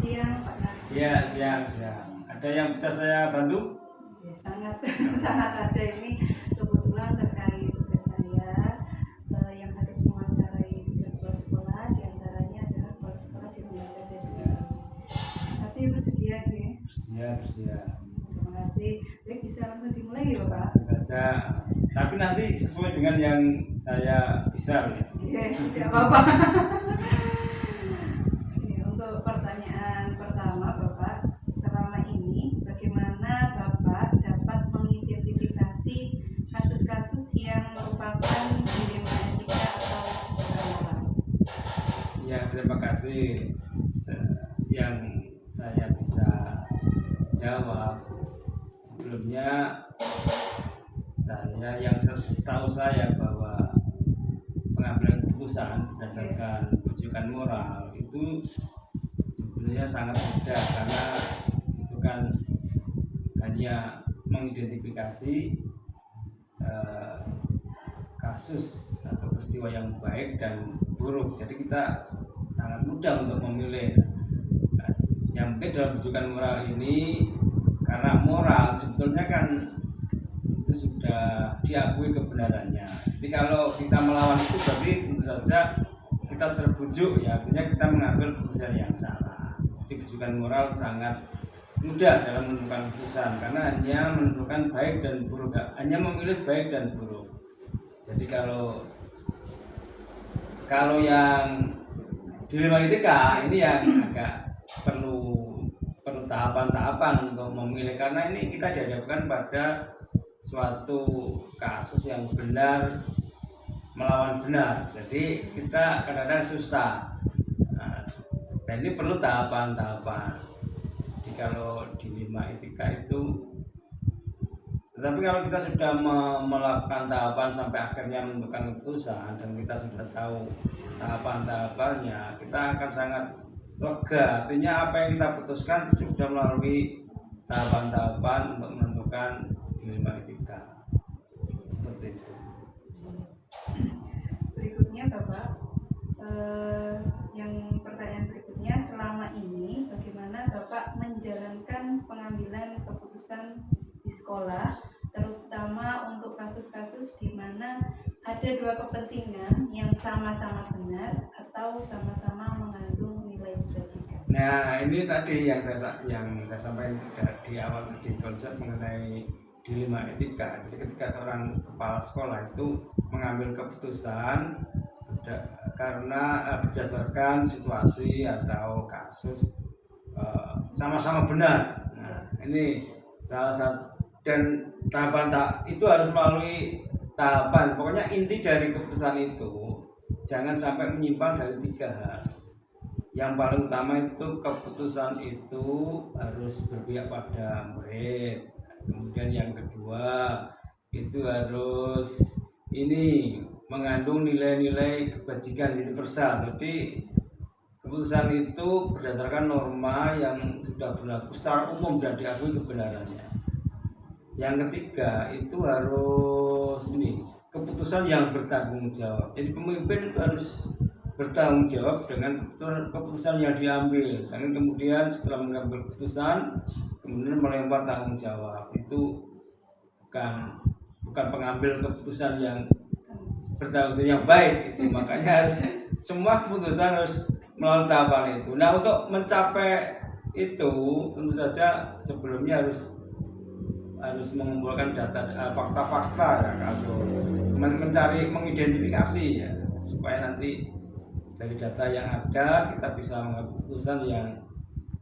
siang Pak Nardi. Ya, siang. Ada yang bisa saya bantu? Ya, sangat sangat ada. Ini kebetulan terkait tugas saya yang harus mewawancarai 3 kepala sekolah, diantaranya adalah kepala sekolah di lembaga saya sendiri. Tapi bersedia ya? Bersedia. Terima kasih. Baik, bisa langsung dimulai ya Bapak? Langsung saja. Tapi nanti sesuai dengan yang saya bisa ya. Iya, tidak apa-apa. Untuk pertanyaan pertama Bapak, selama ini bagaimana Bapak dapat mengidentifikasi kasus-kasus yang merupakan dilema etika atau moral? Ya, terima kasih. Yang saya bisa jawab, sebelumnya yang setahu saya bahwa pengambilan keputusan berdasarkan rujukan moral itu sebenarnya sangat mudah, karena itu kan hanya mengidentifikasi kasus atau peristiwa yang baik dan buruk. Jadi kita sangat mudah untuk memilih. Yang penting dalam rujukan moral ini, karena moral sebetulnya kan itu sudah diakui kebenarannya. Jadi kalau kita melawan itu berarti tentu saja kita terbujuk, ya artinya kita mengambil keputusan yang salah. Jadi rujukan moral sangat mudah dalam menentukan keputusan, karena hanya menentukan baik dan buruk, hanya memilih baik dan buruk. Jadi kalau yang dilema etika ini yang agak perlu tahapan-tahapan untuk memilih, karena ini kita dihadapkan pada suatu kasus yang benar melawan benar. Jadi kita kadang-kadang susah. Dan ini perlu tahapan-tahapan. Jadi kalau dilema etika itu, tetapi kalau kita sudah melakukan tahapan sampai akhirnya menentukan keputusan dan kita sudah tahu tahapan-tahapannya, kita akan sangat lega. Artinya apa yang kita putuskan sudah melalui tahapan-tahapan untuk menentukan dilema etika. Seperti itu. Berikutnya Bapak, yang pertanyaan berikutnya, selama ini bagaimana Bapak menjalankan pengambilan keputusan di sekolah, terutama untuk kasus-kasus di mana ada 2 kepentingan yang sama-sama benar atau sama-sama mengandung nilai kebajikan. Nah, ini tadi yang saya sampaikan di awal tadi, konsep mengenai dilema etika. Jadi ketika seorang kepala sekolah itu mengambil keputusan karena berdasarkan situasi atau kasus sama-sama benar. Nah, ini salah satu, dan tahapan itu harus melalui tahapan. Pokoknya inti dari keputusan itu jangan sampai menyimpang dari 3 hal. Yang paling utama itu keputusan itu harus berpihak pada murid. Kemudian yang kedua itu harus mengandung nilai-nilai kebajikan universal. Jadi keputusan itu berdasarkan norma yang sudah berlaku secara umum dan diakui kebenarannya. Yang ketiga itu harus keputusan yang bertanggung jawab. Jadi pemimpin itu harus bertanggung jawab dengan keputusan yang diambil. Jangan kemudian setelah mengambil keputusan kemudian melempar tanggung jawab. Itu bukan pengambil keputusan yang bertanggung jawab yang baik itu. Makanya harus semua keputusan harus melalui tahapan itu. Nah, untuk mencapai itu tentu saja sebelumnya harus mengumpulkan data, fakta-fakta ya, kasus, mengidentifikasi ya, supaya nanti dari data yang ada kita bisa mengambil keputusan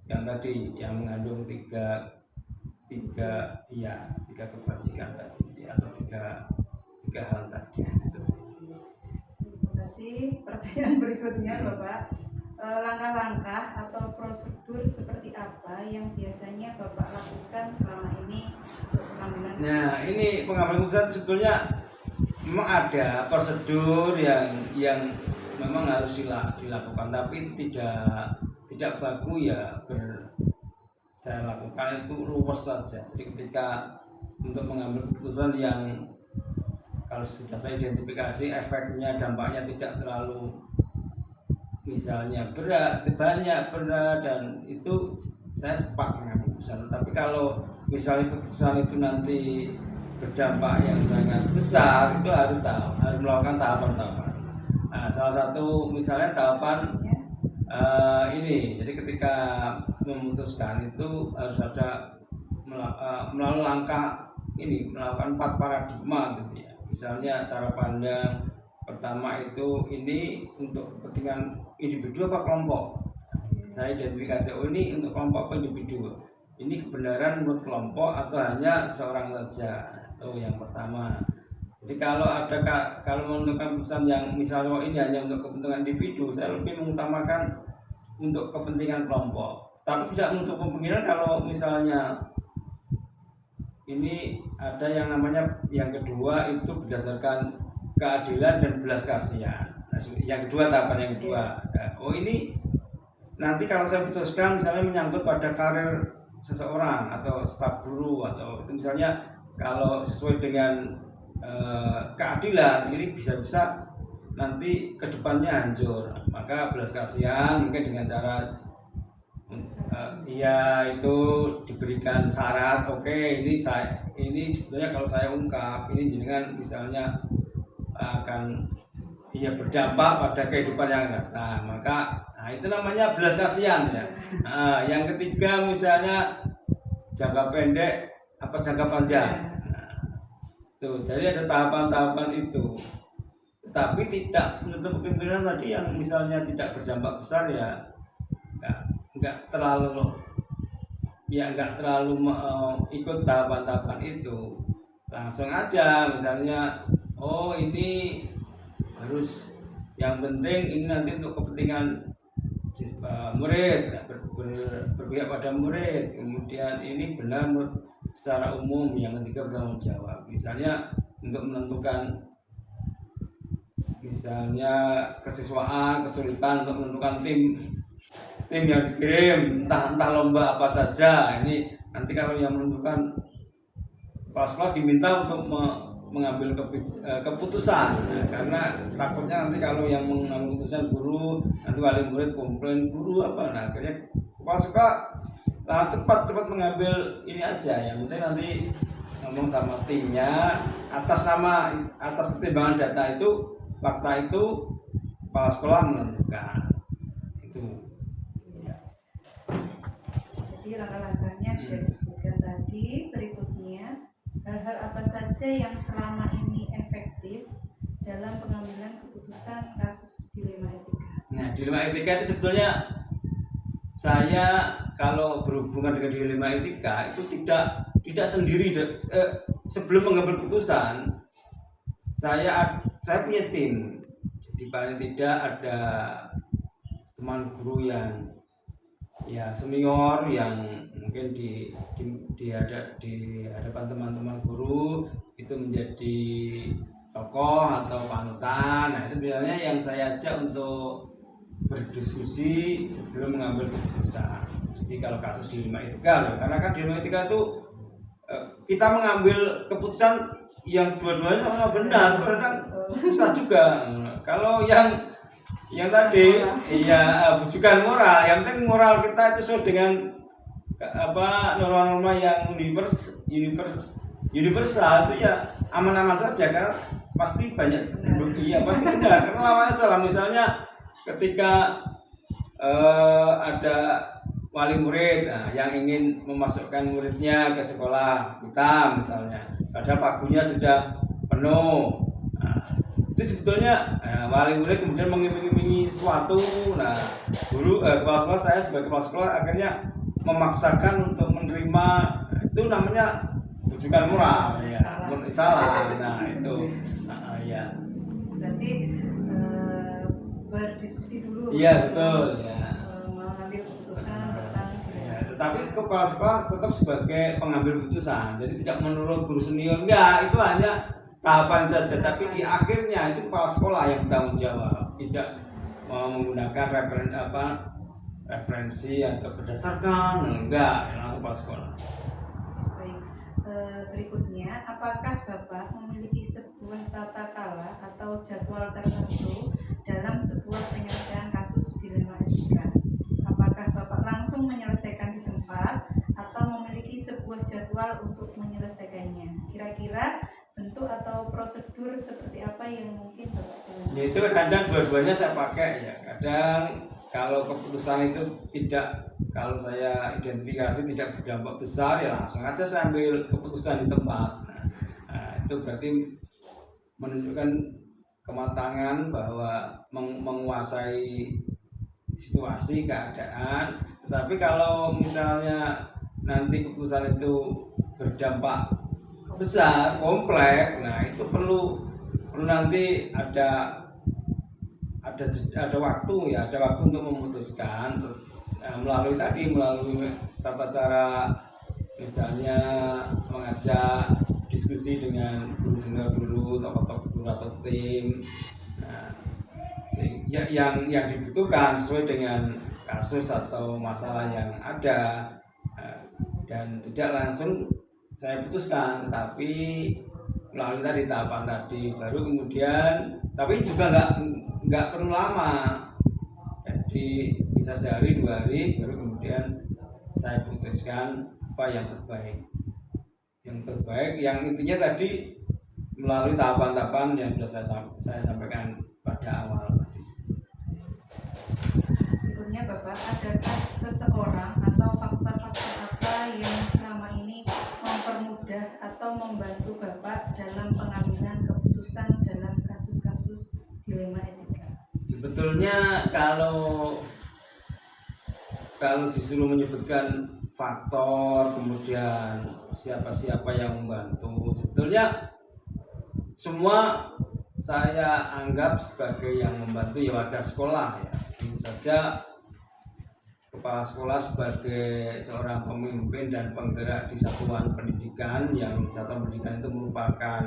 yang tadi yang mengandung tiga kebajikan tadi atau tiga hal tadi. Terima kasih. Pertanyaan berikutnya Bapak, langkah-langkah atau prosedur seperti apa yang biasanya Bapak lakukan selama ini untuk pengambilan? Nah, ini pengambilan keputusan sebetulnya memang ada prosedur yang memang harus dilakukan, tapi tidak baku ya saya lakukan itu luwes saja. Jadi ketika untuk mengambil keputusan yang kalau sudah saya identifikasi efeknya, dampaknya tidak terlalu misalnya berat, banyak berat, dan itu saya cepat mengambil keputusan. Tapi kalau misalnya keputusan itu nanti berdampak yang sangat besar, itu harus melakukan tahapan-tahapan. Nah, salah satu misalnya tahapan ini, jadi ketika memutuskan itu harus ada melalui langkah ini, melakukan 4 paradigma gitu ya. Misalnya cara pandang pertama itu ini untuk kepentingan individu apa kelompok. Saya identifikasi ini untuk kelompok apa individu. Ini kebenaran menurut kelompok atau hanya seorang saja. Itu yang pertama. Jadi kalau menentukan keputusan yang misalnya ini hanya untuk kepentingan individu, saya lebih mengutamakan untuk kepentingan kelompok. Tapi tidak menutup kemungkinan kalau misalnya ini ada yang namanya yang kedua itu berdasarkan keadilan dan belas kasihan. Nah, yang kedua tahapan yang kedua. Oh ini nanti kalau saya putuskan misalnya menyangkut pada karir seseorang atau staf guru atau itu misalnya kalau sesuai dengan keadilan ini bisa-bisa nanti kedepannya hancur, maka belas kasihan mungkin dengan cara ya itu diberikan syarat, oke, ini sebenarnya kalau saya ungkap ini dengan misalnya akan berdampak pada kehidupan yang datang, maka itu namanya belas kasihan ya. Yang ketiga misalnya jangka pendek apa jangka panjang. Jadi ada tahapan-tahapan itu, tapi tidak menutup kemungkinan tadi yang misalnya tidak berdampak besar ya nggak terlalu ikut tahapan-tahapan itu, langsung aja misalnya oh ini harus yang penting ini nanti untuk kepentingan murid, berpihak pada murid, kemudian ini benar secara umum, yang ketiga bertanggung jawab. Misalnya untuk menentukan misalnya kesiswaan, kesulitan untuk menentukan tim yang dikirim, entah lomba apa saja. Ini nanti kalau yang menentukan kelas-kelas diminta untuk mengambil keputusan. Nah, karena takutnya nanti kalau yang mengambil keputusan guru, nanti wali murid komplain guru apa. Nah, akhirnya kepala suka cepat mengambil ini aja, yang penting nanti ngomong sama timnya atas pertimbangan data itu, fakta itu kepala sekolah menentukan itu ya. Jadi langkah-langkahnya sudah disebutkan tadi. Berikutnya, hal-hal apa saja yang selama ini efektif dalam pengambilan keputusan kasus dilema etika. Nah, dilema etika itu sebetulnya saya kalau berhubungan dengan dilema etika itu tidak sendiri. Sebelum mengambil keputusan, saya punya tim. Jadi paling tidak ada teman guru yang ya senior yang mungkin di hadapan teman-teman guru itu menjadi tokoh atau panutan. Nah, itu biasanya yang saya ajak untuk berdiskusi sebelum mengambil keputusan. Jadi kalau kasus dilema etika, karena kan dilema etika itu kita mengambil keputusan yang dua-duanya sama benar, kadang susah juga. Kalau yang tadi bujukan moral, yang penting moral kita itu sesuai dengan norma-norma yang universal itu ya aman-aman saja, karena pasti banyak pasti benar, karena lawannya salah. Misalnya ketika ada wali murid yang ingin memasukkan muridnya ke sekolah kita misalnya, padahal pagunya sudah penuh. Itu sebetulnya wali murid kemudian mengiming-imingi sesuatu. Nah, kepala sekolah, saya sebagai kepala sekolah akhirnya memaksakan untuk menerima. Itu namanya bujukan moral, salah. Nah, itu ya. Berarti berdiskusi dulu. Iya, betul ya. Mengambil keputusan tentang tetapi kepala sekolah tetap sebagai pengambil keputusan. Jadi tidak menurut guru senior, enggak, itu hanya tahapan saja. Tapi di akhirnya itu kepala sekolah yang bertanggung jawab, tidak menggunakan referensi atau berdasarkan, enggak, langsung kepala sekolah. Baik, berikutnya, apakah Bapak memiliki sebuah tata cara atau jadwal tertentu dalam dalam sebuah penyelesaian kasus dilema etika? Apakah Bapak langsung menyelesaikan di tempat atau memiliki sebuah jadwal untuk menyelesaikannya? Kira-kira bentuk atau prosedur seperti apa yang mungkin Bapak jalankan? Ya itu kadang dua-duanya saya pakai ya. Kadang kalau keputusan itu tidak, kalau saya identifikasi tidak berdampak besar, ya langsung aja saya ambil keputusan di tempat. Nah, itu berarti menunjukkan kematangan bahwa menguasai situasi keadaan. Tetapi kalau misalnya nanti keputusan itu berdampak besar, kompleks, nah itu perlu nanti ada waktu ya, ada waktu untuk memutuskan melalui tata cara, misalnya mengajak diskusi dengan guru senior dulu, tokoh-tokoh guru atau tim. Nah, yang dibutuhkan sesuai dengan kasus atau masalah yang ada, dan tidak langsung saya putuskan, tetapi melalui tadi tahapan tadi, baru kemudian, tapi juga nggak perlu lama, jadi bisa sehari 2 hari baru kemudian saya putuskan apa yang terbaik, yang intinya tadi melalui tahapan-tahapan yang sudah saya sampaikan pada awal. Berikutnya Bapak, adakah seseorang atau faktor-faktor apa yang selama ini mempermudah atau membantu Bapak dalam pengambilan keputusan dalam kasus-kasus dilema etika? Sebetulnya kalau disuruh menyebutkan faktor, kemudian siapa-siapa yang membantu, sebetulnya semua saya anggap sebagai yang membantu ya warga sekolah ya. Tentu saja kepala sekolah sebagai seorang pemimpin dan penggerak di satuan pendidikan, yang satuan pendidikan itu merupakan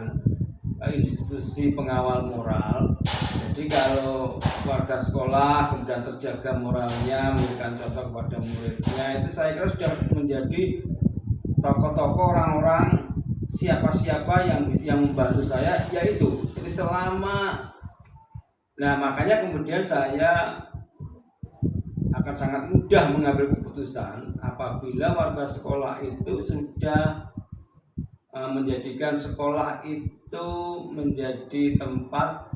institusi pengawal moral. Jadi kalau warga sekolah kemudian terjaga moralnya, memberikan contoh kepada muridnya, itu saya kira sudah menjadi tokoh-tokoh, orang-orang, siapa-siapa yang membantu saya, yaitu. Jadi makanya kemudian saya akan sangat mudah mengambil keputusan apabila warga sekolah itu sudah menjadikan sekolah itu menjadi tempat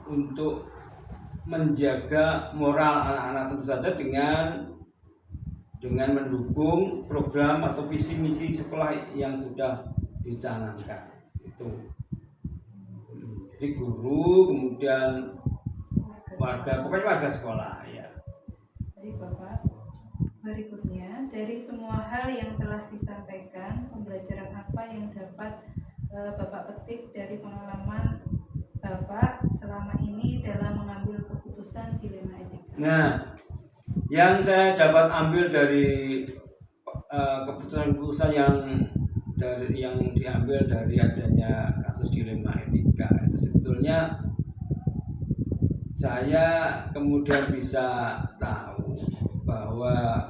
untuk menjaga moral anak-anak, tentu saja dengan mendukung program atau visi misi sekolah yang sudah dicanangkan itu. Jadi guru, kemudian pokoknya warga sekolah ya. Baik Bapak, berikutnya dari semua hal yang telah disampaikan, pembelajaran apa yang dapat Bapak petik dari pengalaman Bapak selama ini dalam mengambil keputusan dilema etika? Nah, yang saya dapat ambil dari keputusan-keputusan yang diambil dari adanya kasus dilema etika itu, sebetulnya saya kemudian bisa tahu bahwa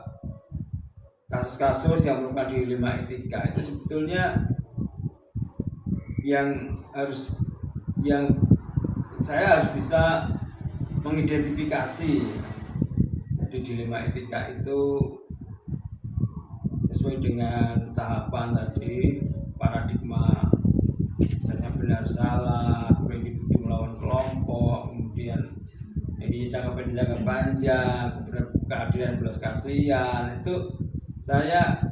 kasus-kasus yang merupakan dilema etika itu sebetulnya yang saya harus bisa mengidentifikasi. Jadi dilema etika itu sesuai dengan tahapan tadi, paradigma, misalnya benar salah, individu melawan kelompok, kemudian jangka pendek jangka panjang, kemudian keadilan belas kasihan. Itu saya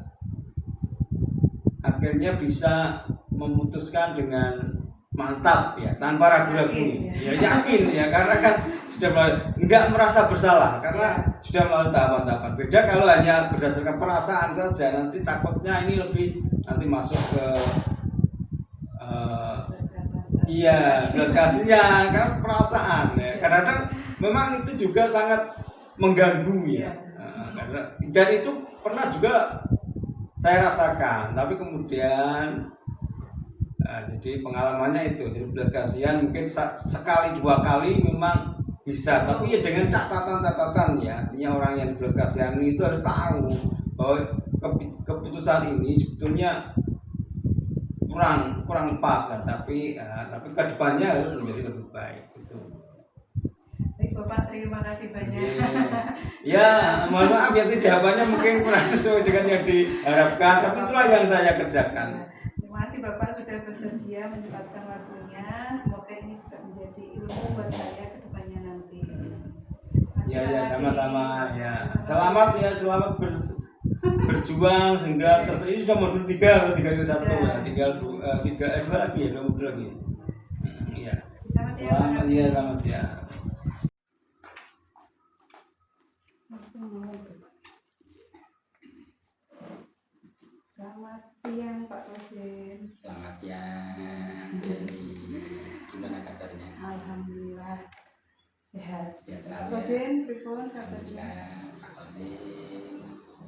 akhirnya bisa memutuskan dengan mantap ya, tanpa ragu-ragu ya, yakin ya, karena kan sudah nggak merasa bersalah karena sudah melalui tahapan-tahapan. Beda kalau hanya berdasarkan perasaan saja, nanti takutnya ini lebih nanti masuk ke belas kasihan, karena perasaan ya. Kadang-kadang memang itu juga sangat mengganggu ya. Dan itu pernah juga saya rasakan, tapi kemudian jadi pengalamannya itu, jadi belas kasihan mungkin sekali 2 kali memang bisa, tapi ya dengan catatan ya. Artinya orang yang belas kasihan itu harus tahu bahwa keputusan ini sebetulnya kurang pas, tapi kedepannya harus menjadi lebih baik gitu. Bapak terima kasih banyak. Ya, mohon maaf ya jawabannya mungkin kurang sesuai dengan yang diharapkan, tapi itulah yang saya kerjakan. Terima kasih Bapak sudah bersedia menyempatkan waktunya. Semoga ini juga menjadi ilmu buat saya ke depannya nanti. Ya, sama-sama ya. Selamat ya, selamat berjuang sehingga ini sudah modul 3 atau 3 itu 1 ya. Tinggal 2 lagi ya, 2 modul lagi. Iya. Selamat ya, selamat ya. Selamat siang Pak Kosin. Selamat siang, Denny. Gimana kabarnya? Alhamdulillah sehat. Sehat Pak selalu ya. Kosin, pripun kabarnya? Alhamdulillah, Pak Kosin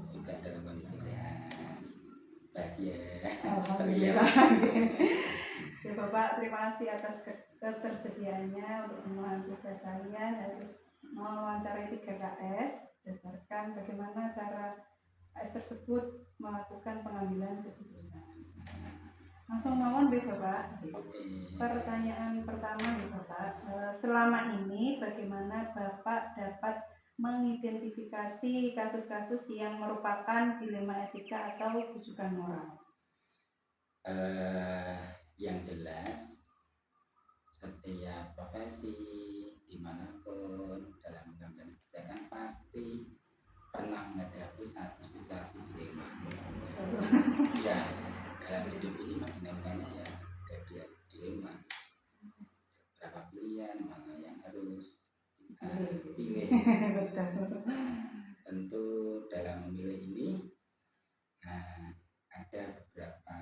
juga dalam kondisi sehat, bahagia, ceria. Alhamdulillah. Ya Bapak, terima kasih atas ketersediaannya untuk memenuhi tugas saya. Harus mewawancarai 3KS berdasarkan bagaimana cara KS tersebut melakukan pengambilan keputusan. Langsung mawon deh Bapak. Pertanyaan pertama nih Bapak, selama ini bagaimana Bapak dapat mengidentifikasi kasus-kasus yang merupakan dilema etika atau rujukan moral? Yang jelas, setiap profesi dimanapun dalam mengambil kebijakan pasti pernah menghadapi satu situasi dilema. Ya, dalam hidup ini dinamikanya ya ada dilema, berapa pilihan mana yang harus kita pilih. Tentu dalam memilih ini ada beberapa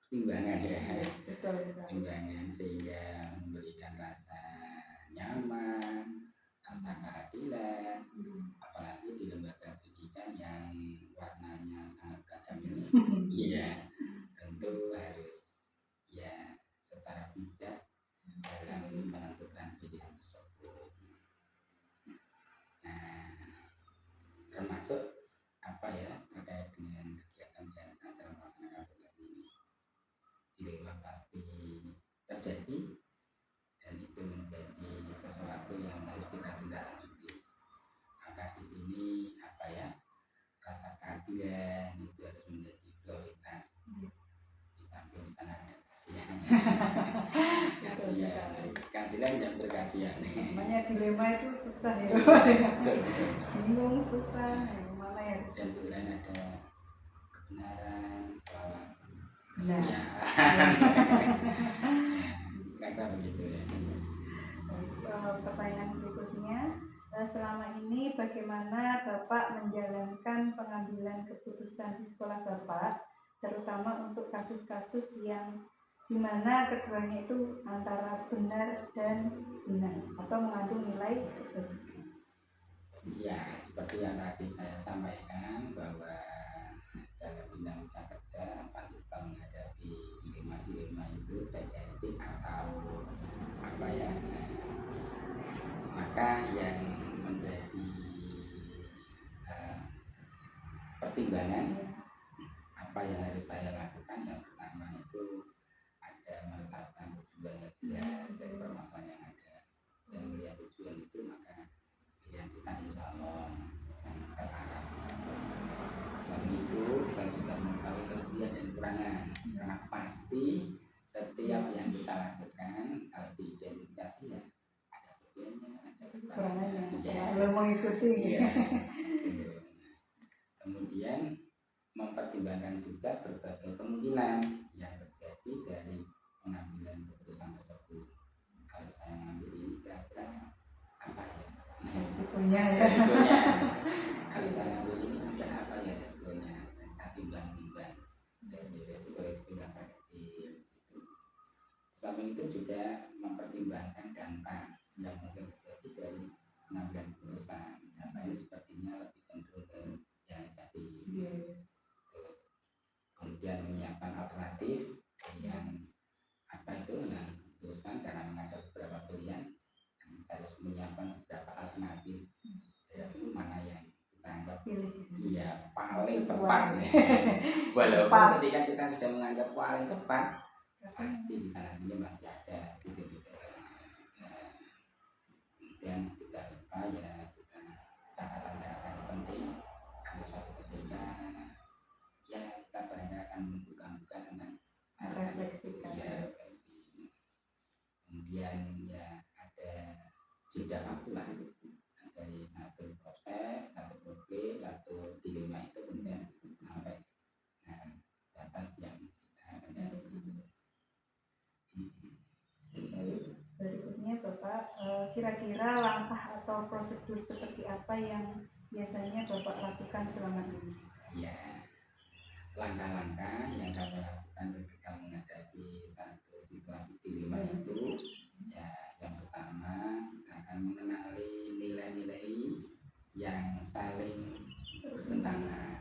pertimbangan ya, pertimbangan sehingga memberikan rasa nyaman, rasa keadilan, apalagi di lembaga pendidikan yang warnanya sangat beragam ini. Iya, tentu harus ya secara bijak dalam menentukan pilihan tersebut. Termasuk apa ya terkait dengan kegiatan yang dalam melaksanakan tugas ini. Dilema pasti terjadi dan itu menjadi sesuatu yang harus kita tindak lanjuti. Maka di sini apa ya rasa keadilan itu harus menjadi prioritas. Di samping di sana ada kasihan, keadilan yang berkasihan. Namanya dilema itu susah ya. Bingung, susah. Mana ya? Dan di lain ada kebenaran, Nah. kata begitu ya. Pertanyaan berikutnya, selama ini bagaimana Bapak menjalankan pengambilan keputusan di sekolah Bapak, terutama untuk kasus-kasus yang dimana keduanya itu antara benar dan benar atau mengandung nilai kebajikan? Ya, seperti yang tadi saya sampaikan bahwa dalam dinamika kerja pasti kita menghadapi dilema-dilema itu baik etik atau apa ya. Maka yang menjadi pertimbangan apa yang harus saya lakukan, yang pertama itu ada menetapkan tujuan yang jelas dari permasalahan yang ada dan melihat tujuan itu maka pilihan kita insya Allah akan terarah. Samping itu kita juga mengetahui kelebihan dan kekurangan karena pasti setiap yang kita lakukan kalau diidentifikasi ya ada kelebihannya, ada kekurangannya. Belum mengikuti. Ya. Kemudian mempertimbangkan juga berbagai kemungkinan yang terjadi dari pengambilan keputusan tersebut. Kalau saya ngambil ini kira-kira apa ya? Resikonya ya. Resikonya. Kalau saya ngambil ini kemudian apa ya resikonya? Kita timbang-timbang dari resiko-resiko yang terkecil. Gitu. Samping itu juga mempertimbangkan dampak yang mungkin terjadi dari pengambilan keputusan. Dampak ini sepertinya lebih cenderung ke yang negatif. Kemudian menyiapkan alternatif yang apa itu keputusan karena menghadap beberapa pilihan harus menyiapkan beberapa alternatif. Jadi mana yang kita anggap iya paling tepat. Walaupun ketika kita sudah menganggap paling tepat, pasti di sana sini masih ada titik-titik. Kemudian apa ya kita catatan-catatan itu penting karena suatu ketika ya kita barangkali akan membuka-buka tentang Merefleksikan. ya refleksi. Kemudian ya ada jeda waktu lah dari satu proses, satu problem, satu dilema itu kemudian sampai batas yang kita kendali itu. Baik, berikutnya Bapak, kira-kira langkah atau prosedur seperti apa yang biasanya Bapak lakukan selama ini? Ya, langkah-langkah yang kami lakukan ketika menghadapi satu situasi dilema itu, ya yang pertama kita akan mengenali nilai-nilai yang saling bertentangan.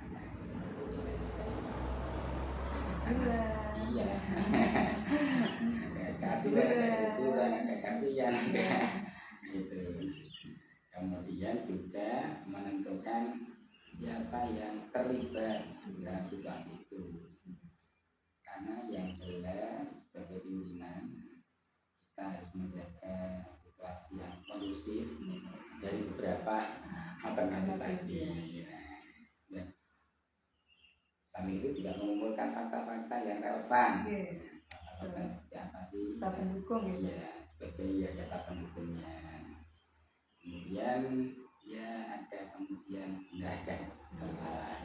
Karena iya, ada keadilan, ada kejujuran, ada kasihan, ada itu. Kemudian juga menentukan siapa yang terlibat dalam situasi itu. Karena yang jelas sebagai pimpinan kita harus menjaga situasi yang kondusif dari beberapa alternatif tadi. Dan sambil itu juga mengumpulkan fakta-fakta yang relevan. Fakta-fakta seperti apa sih? Kita pendukung ya. Iya, sebagai ya data pendukungnya. Kemudian ya ada pengujian benar dan salah.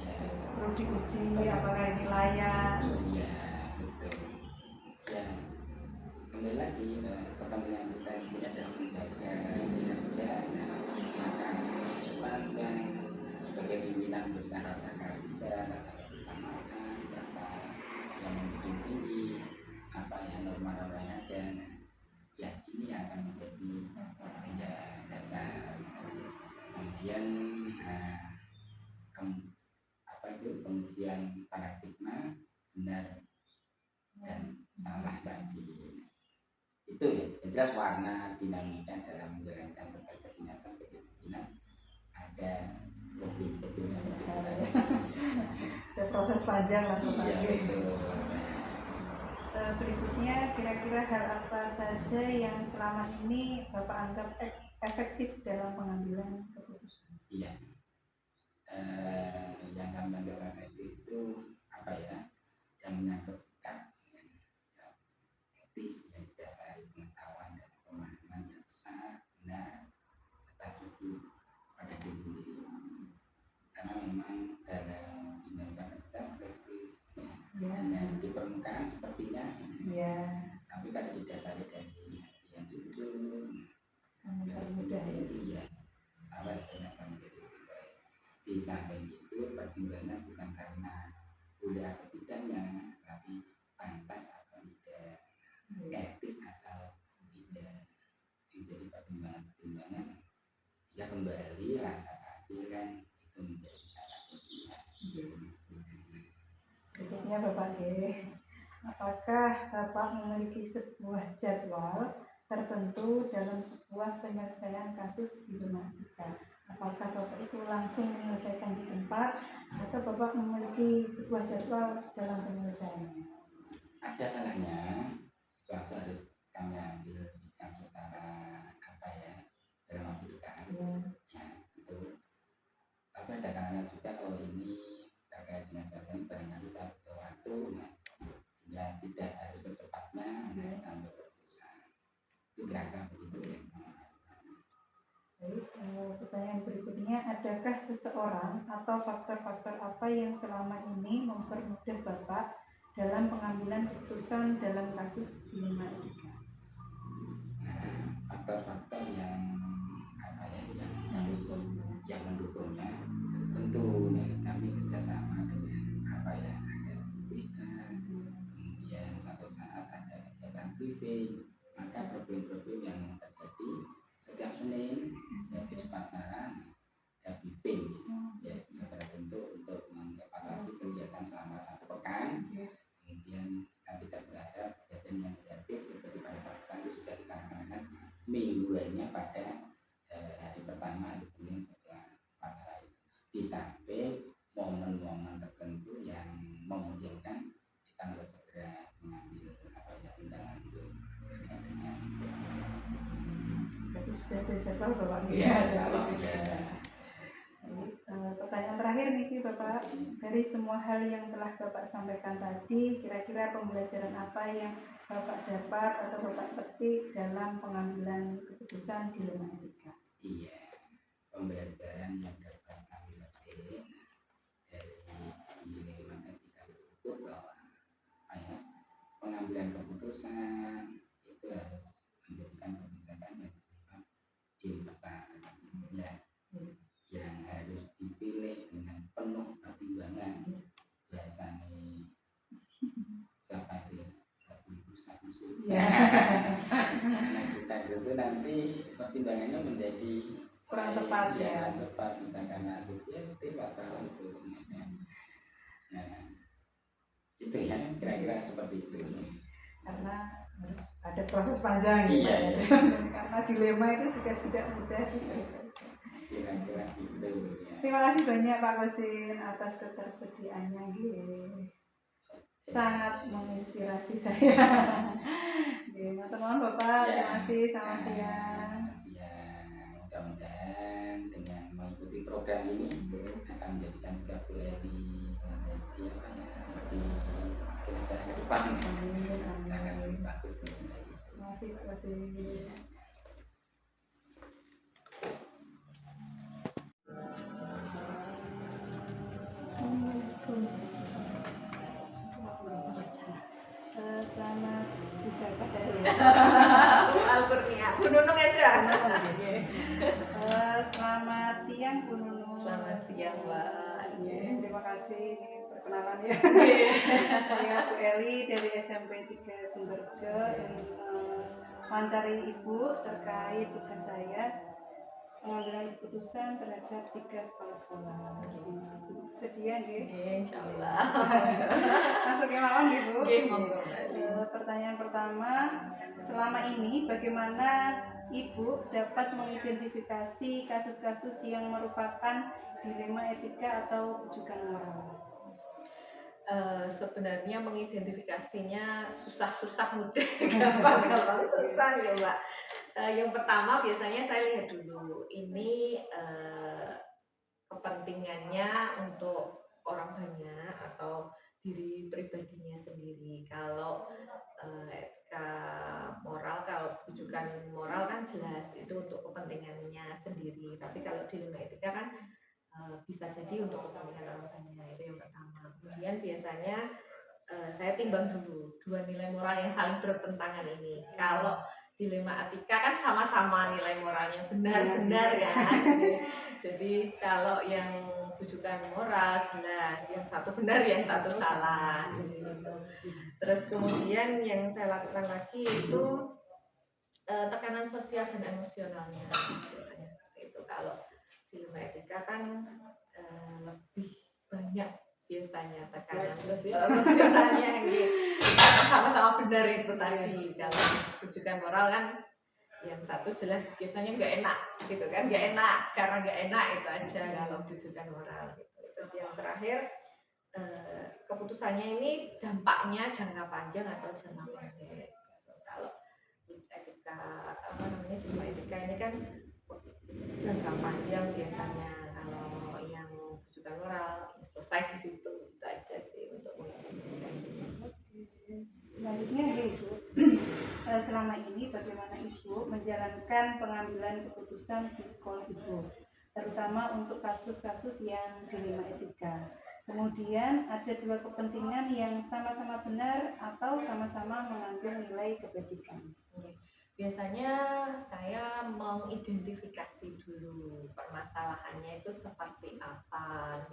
Ya, Perlu diuji apakah ini layak. iya betul. Ya kembali lagi kepentingan kita di sini adalah menjaga kinerja. Maka sepanjang sebagai pimpinan memberikan rasa keadilan, rasa kebersamaan, rasa yang menjunjung tinggi apa yang norma-norma yang ada. Ya ini yang akan menjadi ya dasar. Kemudian apa itu pengujian paradigma benar dan salah tadi. Itu ya, yang jelas warna dinamika dalam menjalankan tugas kedinasan bagi pimpinan ada problem-problem seperti itu tadi. Ada proses panjang lah Bapak. Iya betul. Berikutnya, kira-kira hal apa saja yang selama ini Bapak anggap efektif dalam pengambilan keputusan? Iya. Yang kami anggap efektif itu apa ya? Yang menyangkut sikap etis yang didasari pengetahuan dan pemahaman yang besar, benar, serta jujur pada diri sendiri. Karena memang dalam dinamika kerja kris-kris hanya di permukaan sepertinya, tapi kalau didasari dari hati yang jujur, dari mudah ini ya sampai hasilnya akan menjadi lebih baik. Di samping itu pertimbangan bukan karena boleh atau tidaknya, tapi pantas atau tidak, etis atau tidak. Jadi pertimbangan-pertimbangan jika kembali rasa keadilan itu menjadi kata kunci. Berikutnya Bapak G, apakah Bapak memiliki sebuah jadwal tertentu dalam sebuah penyelesaian kasus dilematika? Apakah Bapak itu langsung menyelesaikan di tempat atau Bapak memiliki sebuah jadwal dalam penyelesaiannya? Ada kalanya sesuatu harus kami ambil sikap secara apa ya dalam waktu dekat. Ya itu. Tapi ada kalanya juga ini terkait dengan cuaca ini barangkali saya butuh waktu, ya tidak harus secepatnya kita ambil keputusan. Itu kira-kira begitu ya. Baik, pertanyaan berikutnya, adakah seseorang atau faktor-faktor apa yang selama ini mempermudah Bapak dalam pengambilan keputusan dalam kasus dilematika? Faktor-faktor yang apa ya yang mendukungnya tentunya kami kerjasama dengan apa ya ada BPK, kemudian satu saat ada kegiatan briefing, maka problem-problem yang terjadi setiap Senin habis upacara ada briefing ya sebagai bentuk untuk mengevaluasi kegiatan selama satu pekan. Kemudian kita tidak berharap kejadian yang negatif terjadi pada satu pekan, itu sudah kita laksanakan mingguannya pada hari pertama hari Senin setelah upacara itu. Di samping momen-momen tertentu yang memungkinkan kita untuk segera mengambil apa ya tindak lanjut terkait dengan Berarti sudah ada kalau Bapak Iya, salah ya. Pertanyaan terakhir nih Bapak, dari semua hal yang telah Bapak sampaikan tadi, kira-kira pembelajaran apa yang Bapak dapat atau Bapak petik dalam pengambilan keputusan dilema etika? Iya, pembelajaran yang dapat kami petik dari dilema etika tersebut bahwa pengambilan keputusan itu harus menjadikan kebijakan yang bersifat universal, ya, yang harus dipilih dengan penuh pertimbangan. Biasanya siapa itu ya, nggak boleh rusak-rusuh. Karena rusak-rusuh nanti pertimbangannya menjadi Kurang tepat, ya. Kurang tepat, misalkan subjektif atau itu kemudian. Nah, itu ya kira-kira seperti itu. Karena harus ada proses panjang Iya, ya. iya. Karena dilema itu juga tidak mudah diselesaikan. Kira-kira gitu ya. Terima kasih banyak Pak Kosin atas ketersediaannya, sangat menginspirasi saya. Teman-teman Bapak, Ya, terima kasih, selamat siang. Mudah-mudahan dengan mengikuti program ini akan menjadikan juga Bu Eli menjadi lebih kinerja ke depan, akan lebih bagus kembali. Terima kasih Pak Kosin. Iya. Selamat bisa pas saya Al-Qurnia, Bu Nunung aja. Selamat siang Bu Nunung. Selamat siang Mbak. Terima kasih perkenalan ya. Saya Bu Eli dari SMP 3 Sumberjo ingin mewawancari Ibu terkait tugas saya pengambilan keputusan terhadap 3 kepala sekolah. Sedia nggih? Insyaallah. Masuk ke mawon nggih Bu. Nggih, monggo. Pertanyaan pertama, selama ini bagaimana Ibu dapat mengidentifikasi kasus-kasus yang merupakan dilema etika atau ujukan moral? Sebenarnya mengidentifikasinya susah-susah mudah, gampang-gampang susah ya Mbak. Yang pertama biasanya saya lihat dulu ini kepentingannya untuk orang banyak atau diri pribadinya sendiri. Kalau etika moral, kalau rujukan moral kan jelas itu untuk kepentingannya sendiri. Tapi kalau dilema etika kan bisa jadi untuk kepentingan orang banyak, itu yang pertama. Kemudian biasanya saya timbang dulu dua nilai moral yang saling bertentangan ini. Kalau dilema etika kan sama-sama nilai moralnya benar-benar kan. Jadi kalau yang rujukan moral jelas yang satu benar yang satu salah. Terus kemudian yang saya lakukan lagi itu tekanan sosial dan emosionalnya, biasanya seperti itu. Kalau dilema etika kan lebih banyak biasanya tekanan sosial emosionalnya gitu. Sama-sama benar itu tadi. Kalau rujukan moral kan yang satu jelas biasanya nggak enak gitu kan, nggak enak karena nggak enak itu aja kalau rujukan moral gitu. Terus yang terakhir keputusannya ini dampaknya jangka panjang atau jangka pendek. Kalau etika dilema etika ini kan jangka panjang biasanya. Kalau yang rujukan moral ya selesai di situ, itu aja sih untuk Selanjutnya Ibu, selama ini bagaimana Ibu menjalankan pengambilan keputusan di sekolah Ibu, terutama untuk kasus-kasus yang dilema etika. Kemudian ada dua kepentingan yang sama-sama benar atau sama-sama mengambil nilai kebajikan. Biasanya saya mengidentifikasi dulu permasalahannya itu seperti apa.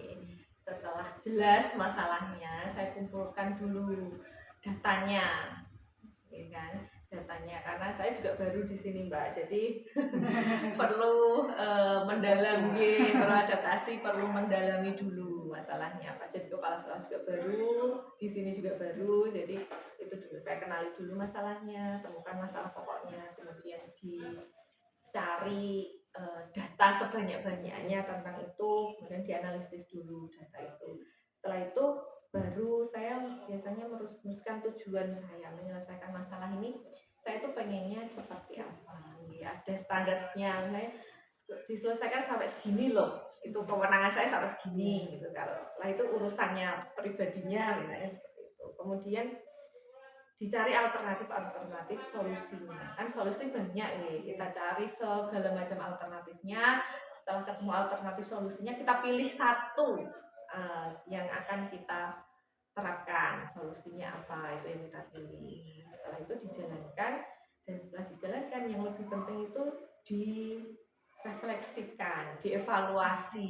Setelah jelas masalahnya, saya kumpulkan dulu datanya, ya kan? Datanya karena saya juga baru di sini Mbak, jadi perlu mendalami, perlu adaptasi, perlu mendalami dulu masalahnya apa. Jadi kepala sekolah juga baru, di sini juga baru, jadi itu dulu saya kenali dulu masalahnya, temukan masalah pokoknya, kemudian dicari data sebanyak-banyaknya tentang itu, kemudian dianalisis dulu data itu. Setelah itu baru saya biasanya merumuskan tujuan saya menyelesaikan masalah ini. saya tuh pengennya seperti apa, ada standarnya, saya diselesaikan sampai segini loh, itu kewenangan saya sampai segini gitu. Kalau setelah itu urusannya pribadinya misalnya seperti itu. Kemudian dicari alternatif solusinya, kan solusi banyak nih, kita cari segala macam alternatifnya. Setelah ketemu alternatif solusinya, kita pilih satu yang akan kita terapkan, solusinya apa itu yang kita pilih. Setelah itu dijalankan, dan setelah dijalankan yang lebih penting itu direfleksikan, dievaluasi.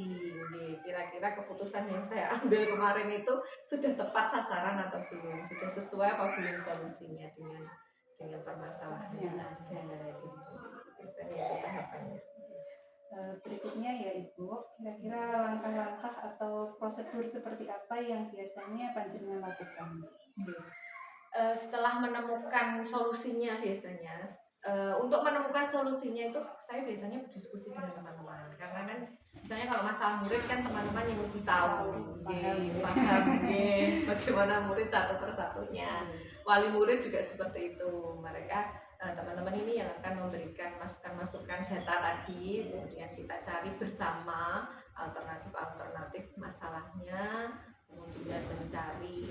Kira-kira keputusan yang saya ambil kemarin itu sudah tepat sasaran atau belum, sudah sesuai apa belum solusinya dengan permasalahan yang ada gitu. Biasanya itu tahapannya. Berikutnya ya Ibu, kira-kira langkah-langkah atau prosedur seperti apa yang biasanya panjenengan lakukan? Setelah menemukan solusinya biasanya, untuk menemukan solusinya itu saya biasanya berdiskusi dengan teman-teman, karena kan misalnya kalau masalah murid kan teman-teman yang lebih tahu, paham bagaimana murid satu persatunya. Wali murid juga seperti itu, mereka teman-teman ini yang akan memberikan masukan-masukan data tadi, kemudian kita cari bersama alternatif masalahnya, kemudian mencari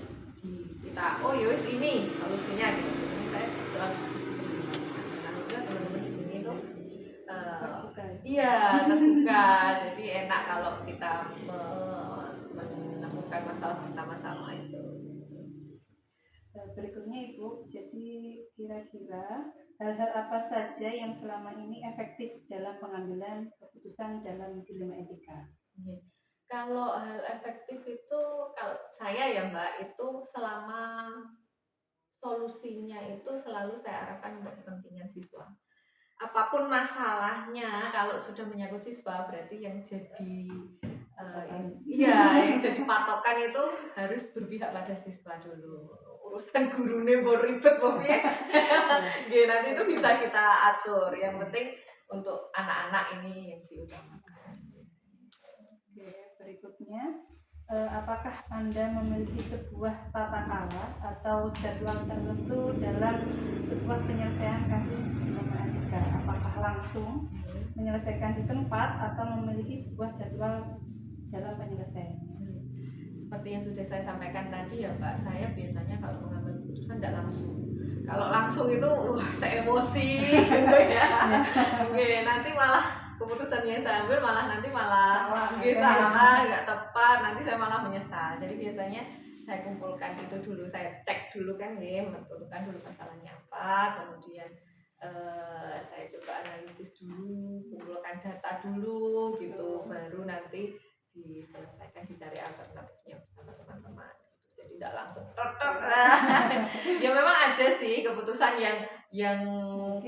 kita yowis ini solusinya gitu. Jadi saya selalu diskusi dengan teman-teman. Alhamdulillah teman-teman di sini tuh terbuka. Jadi enak kalau kita menemukan masalah bersama-sama itu. Berikutnya Ibu, jadi kira-kira hal-hal apa saja yang selama ini efektif dalam pengambilan keputusan dalam dilema etika? Kalau hal efektif itu, kalau saya ya Mbak, itu selama solusinya itu selalu saya arahkan untuk kepentingan siswa. Apapun masalahnya, kalau sudah menyangkut siswa, berarti yang jadi yang jadi patokan itu harus berpihak pada siswa dulu. Urusan gurunya mau ribet pokoknya. Nanti itu bisa kita atur. Yang penting untuk anak-anak ini yang diutamakan. Berikutnya, apakah Anda memiliki sebuah tata cara atau jadwal tertentu dalam sebuah penyelesaian kasus dilema etika? Apakah langsung menyelesaikan di tempat atau memiliki sebuah jadwal dalam penyelesaian? Seperti yang sudah saya sampaikan tadi ya Mbak, saya biasanya kalau mengambil keputusan tidak langsung. Kalau langsung itu saya emosi gitu ya. Nanti malah keputusan yang saya ambil malah salah, nggak tepat, nanti saya malah menyesal. Jadi biasanya saya kumpulkan itu dulu, saya cek dulu kan menentukan dulu masalahnya apa, kemudian saya coba analisis dulu, kumpulkan data dulu gitu, baru nanti diselesaikan, dicari alternatifnya bersama teman-teman. Jadi tidak langsung ya memang ada sih keputusan yang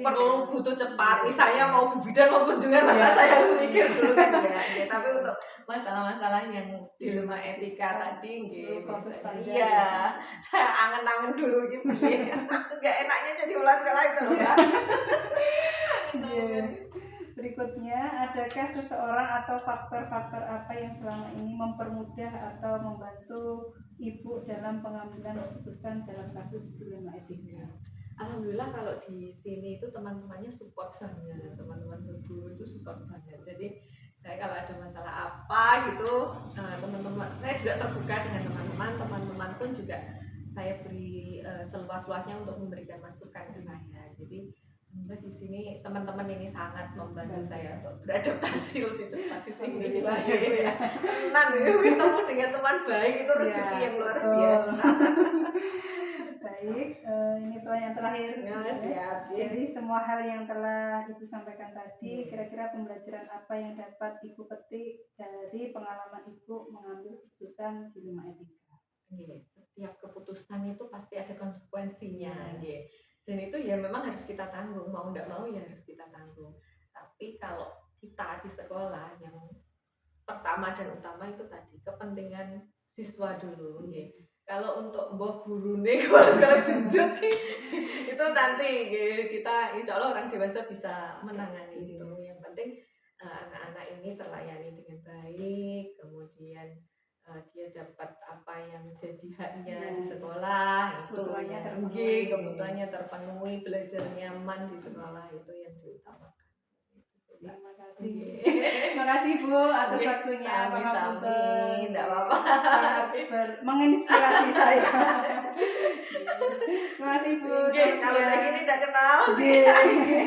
perlu butuh cepat. Misalnya mau bidan, mau kunjungan, masa saya harus mikir dulu kan ya. Tapi untuk masalah-masalah yang dilema etika tadi proses panjang. Iya, saya angen-angen dulu gitu ya. Enggak enaknya jadi ulas kala itu loh, Mbak. Berikutnya, adakah seseorang atau faktor-faktor apa yang selama ini mempermudah atau membantu Ibu dalam pengambilan keputusan dalam kasus dilema etika? Alhamdulillah kalau di sini itu teman-temannya support banget, teman-teman guru itu support banget. Jadi saya kalau ada masalah apa gitu, teman-teman saya juga terbuka dengan teman-teman pun juga saya beri seluas-luasnya untuk memberikan masukan ke saya. Jadi di sini teman-teman ini sangat membantu saya untuk beradaptasi lebih cepat di sini. Tenang, ketemu dengan teman baik itu rezeki yang luar biasa. Baik, ini pertanyaan terakhir. Siap. Jadi semua hal yang telah Ibu sampaikan tadi, kira-kira pembelajaran apa yang dapat Ibu petik dari pengalaman Ibu mengambil keputusan dilema etika? Setiap keputusan itu pasti ada konsekuensinya, dan itu ya memang harus kita tanggung, mau nggak mau ya harus kita tanggung. Tapi kalau kita di sekolah, yang pertama dan utama itu tadi kepentingan siswa dulu. Kalau untuk mbok gurune kalau sekali benjut itu nanti kita insya Allah orang dewasa bisa menangani itu. Yang penting anak-anak ini terlayani dengan baik, kemudian dia dapat apa apa yang jadi haknya di sekolah itu Kebutuhannya yang terpenuhi. kebutuhannya terpenuhi, belajar nyaman di sekolah itu yang diutamakan. Terima kasih. Terima kasih Bu atas waktunya Pak Sami-sami, Ngapunten. enggak apa-apa. Sangat menginspirasi saya. Terima kasih Bu. Kalau Selamat udah siang. gini enggak kenal sih. Oke.